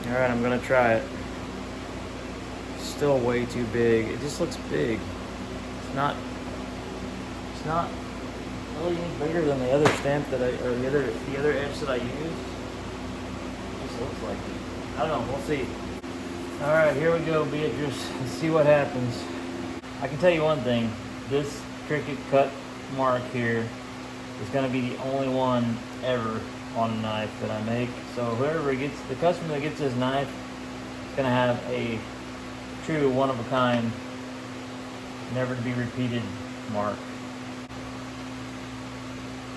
All right, I'm gonna try it. Still way too big. It just looks big. It's not really any bigger than the other stamp that or the other edge that I used. It just looks like it. I don't know, we'll see. All right, here we go, Beatrice. Let's see what happens. I can tell you one thing. This Cricut cut mark here is gonna be the only one ever on a knife that I make. So whoever gets, the customer that gets this knife is gonna have a true one-of-a-kind, never to be repeated mark.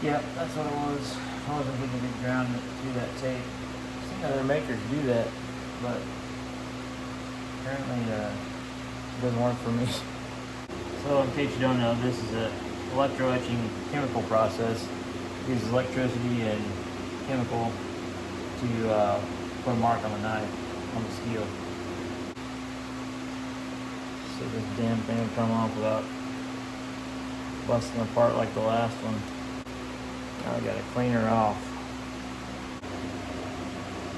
Yep, that's what it was. I wasn't getting a big ground through that tape. I've seen other makers do that, but apparently it doesn't work for me. So in case you don't know, this is a electro-etching chemical process. It uses electricity and chemical to put a mark on the knife, on the steel. So this damn thing will come off without busting apart like the last one. Now I gotta clean her off.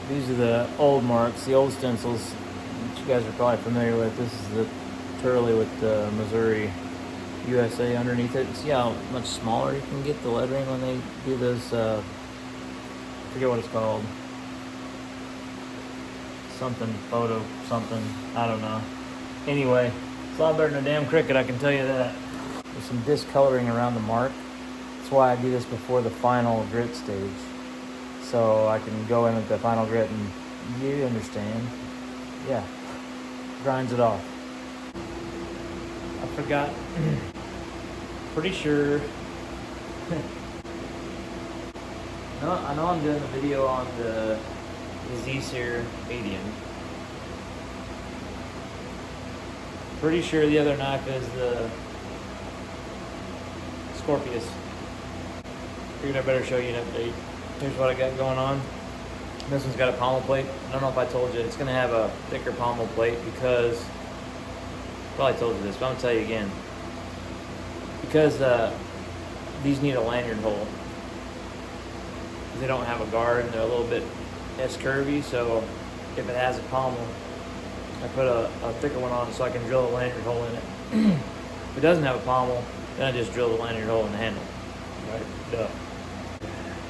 These are the old marks, the old stencils that you guys are probably familiar with. This is the Turley with the Missouri USA underneath it. See how much smaller you can get the lettering when they do this, I forget what it's called. Something, photo, something, I don't know. Anyway, it's a lot better than a damn Cricut, I can tell you that. There's some discoloring around the mark. That's why I do this before the final grit stage. So I can go in at the final grit and you understand. Yeah, grinds it off. I forgot. Pretty sure. I know I'm doing a video on the sere medium. Pretty sure the other knife is the Scorpius. Figured I better show you an update. Here's what I got going on. This one's got a pommel plate. I don't know if I told you, it's gonna have a thicker pommel plate because, probably told you this, but I'm gonna tell you again. Because these need a lanyard hole. They don't have a guard and they're a little bit S-curvy, so if it has a pommel, I put a thicker one on so I can drill a lanyard hole in it. If it doesn't have a pommel, then I just drill the lanyard hole in the handle. Right? Duh.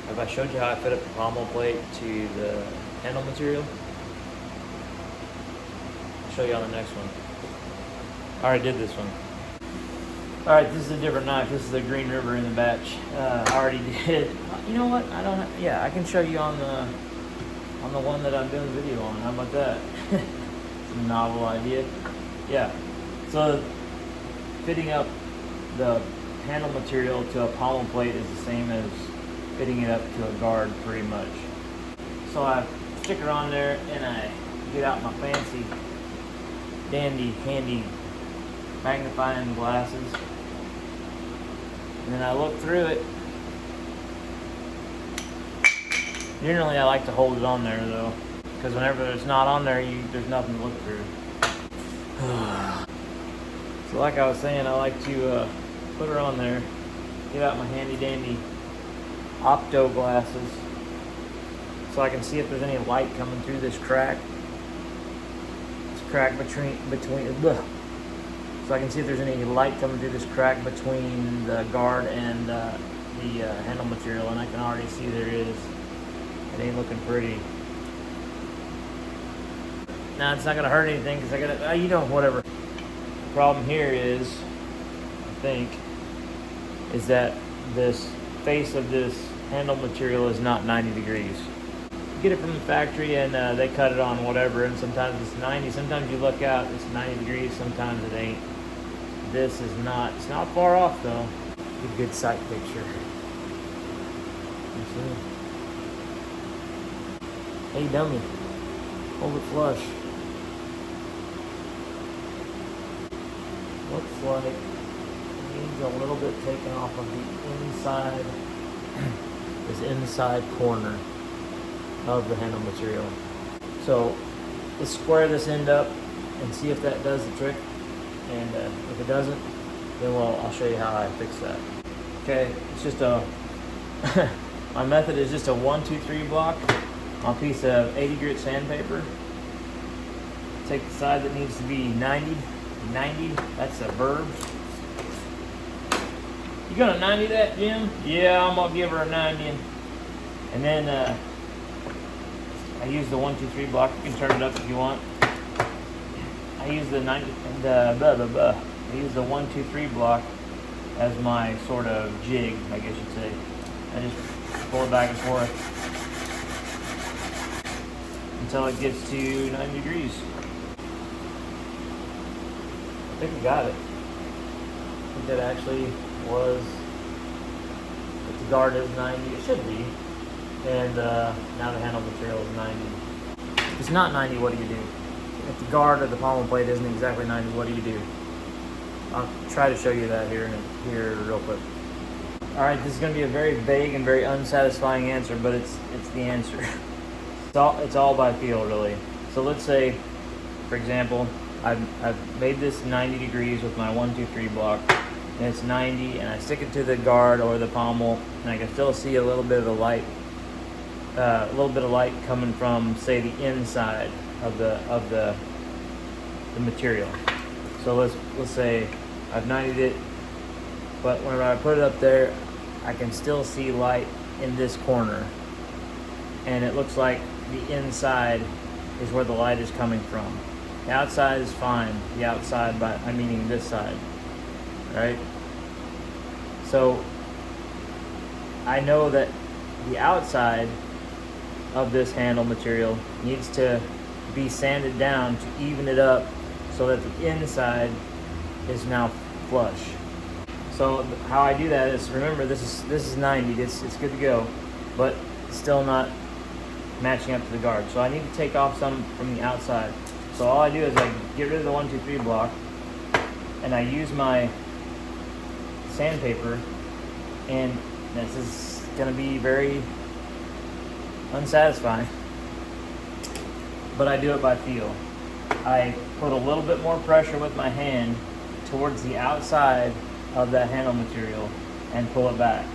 Have I showed you how I fit up the pommel plate to the handle material? I'll show you on the next one. I already did this one. Alright, this is a different knife. This is the Green River in the batch. I already did. You know what? I don't have, yeah, I can show you on the one that I'm doing the video on. How about that? It's a novel idea. Yeah. So fitting up the handle material to a pommel plate is the same as fitting it up to a guard pretty much. So I stick her on there and I get out my fancy dandy handy magnifying glasses. And then I look through it. Generally I like to hold it on there though, because whenever it's not on there, there's nothing to look through. So like I was saying, I like to put her on there, get out my handy dandy opto glasses so I can see if there's any light coming through this crack. This crack between so I can see if there's any light coming through this crack between the guard and the handle material, and I can already see there is. It ain't looking pretty. Now it's not gonna hurt anything because I gotta, you know, whatever. The problem here is, I think, is that this face of this handle material is not 90 degrees. You get it from the factory and they cut it on whatever, and sometimes it's 90, sometimes you look out, it's 90 degrees, sometimes it ain't. This is not, it's not far off though. Get a good sight picture. You see? Hey dummy, hold it flush. Looks like it needs a little bit taken off of the inside, this inside corner of the handle material. So let's square this end up and see if that does the trick. And if it doesn't, then I'll show you how I fix that. Okay, it's just a, my method is just a 1, 2, 3 block on a piece of 80 grit sandpaper. Take the side that needs to be 90. 90, that's a verb. You gonna 90 that, Jim? Yeah, I'm gonna give her a 90. And then I use the 1, 2, 3 block. You can turn it up if you want. I use the 90, I use the 1, 2, 3 block as my sort of jig, I guess you'd say. I just pull it back and forth until it gets to 90 degrees. I think we got it. I think that actually was, if the guard is 90, it should be. And now the handle material is 90. If it's not 90, what do you do? If the guard or the pommel plate isn't exactly 90, what do you do? I'll try to show you that here real quick. All right, this is going to be a very vague and very unsatisfying answer, but it's the answer. It's all by feel, really. So let's say, for example, I've made this 90 degrees with my 1, 2, 3 block, and it's 90, and I stick it to the guard or the pommel, and I can still see a little bit of the light, coming from, say, the inside of the material. So let's say I've 90'd it, but whenever I put it up there, I can still see light in this corner, and it looks like the inside is where the light is coming from. The outside is fine. The outside, I'm meaning this side, right? So I know that the outside of this handle material needs to be sanded down to even it up so that the inside is now flush. So how I do that is, remember, this is 90, it's good to go, but it's still not matching up to the guard. So I need to take off some from the outside. So all I do is I get rid of the 1, 2, 3 block, and I use my sandpaper, and this is gonna be very unsatisfying, but I do it by feel. I put a little bit more pressure with my hand towards the outside of that handle material and pull it back.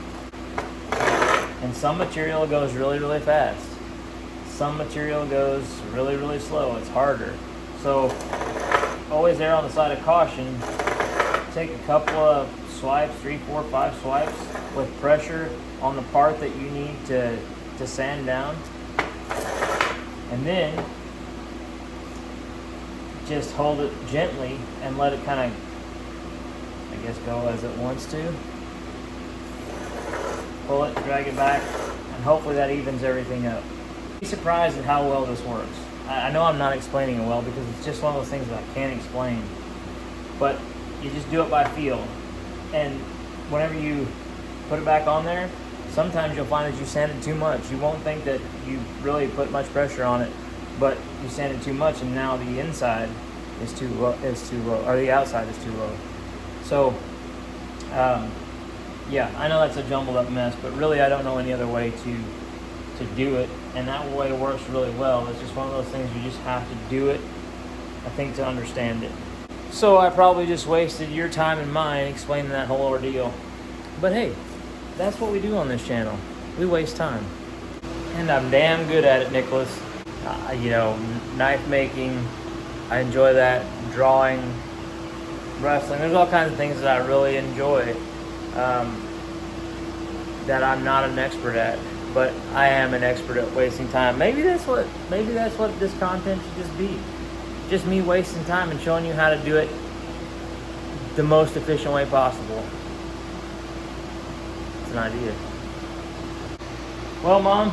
And some material goes really, really fast. Some material goes really, really slow. It's harder. So always err on the side of caution. Take a couple of swipes, 3, 4, 5 swipes with pressure on the part that you need to sand down. And then just hold it gently and let it kind of, I guess, go as it wants to. Pull it, drag it back, and hopefully that evens everything up. Be surprised at how well this works. I know I'm not explaining it well because it's just one of those things that I can't explain. But you just do it by feel. And whenever you put it back on there, sometimes you'll find that you sanded too much. You won't think that you really put much pressure on it, but you sanded too much, and now the inside is too low, or the outside is too low. So, yeah, I know that's a jumbled up mess, but really I don't know any other way to do it, and that way works really well. It's just one of those things you just have to do it, I think, to understand it. So I probably just wasted your time and mine explaining that whole ordeal. But hey, that's what we do on this channel. We waste time. And I'm damn good at it, Nicholas. Knife making, I enjoy that. Drawing, wrestling. There's all kinds of things that I really enjoy that I'm not an expert at. But I am an expert at wasting time. Maybe that's what this content should just be. Just me wasting time and showing you how to do it the most efficient way possible. It's an idea. Well, Mom,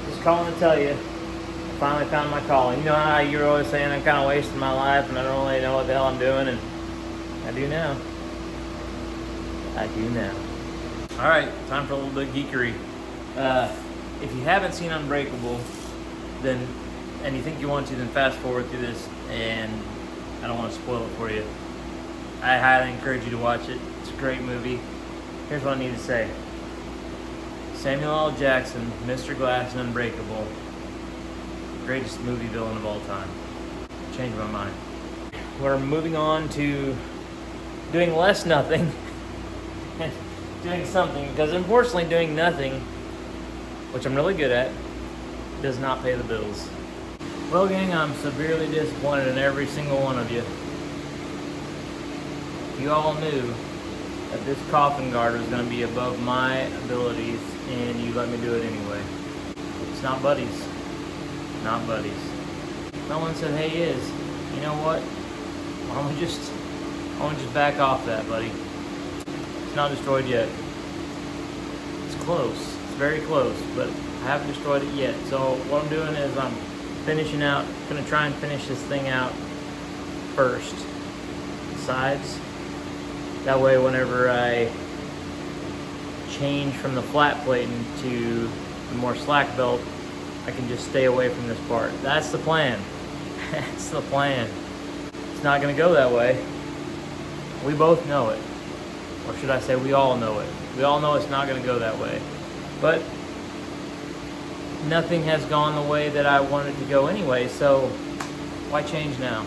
just calling to tell you, I finally found my calling. You know how you're always saying I'm kind of wasting my life and I don't really know what the hell I'm doing, and I do now. I do now. All right, time for a little bit of geekery. If you haven't seen Unbreakable, and you think you want to, then fast forward through this, and I don't want to spoil it for you. I highly encourage you to watch it. It's a great movie. Here's what I need to say. Samuel L. Jackson, Mr. Glass in Unbreakable, greatest movie villain of all time. Changed my mind. We're moving on to doing less nothing and doing something, because unfortunately doing nothing, which I'm really good at, does not pay the bills. Well, gang, I'm severely disappointed in every single one of you. You all knew that this coffin guard was going to be above my abilities, and you let me do it anyway. It's not buddies. Not buddies. No one said, hey, is. You know what? Why don't we just back off that, buddy? It's not destroyed yet. It's close. It's very close, but I haven't destroyed it yet. So what I'm doing is I'm finishing out, gonna try and finish this thing out first. The sides. That way whenever I change from the flat plating to the more slack belt, I can just stay away from this part. That's the plan. That's the plan. It's not gonna go that way. We both know it. Or should I say we all know it. We all know it's not gonna go that way. But nothing has gone the way that I wanted to go anyway, so why change now?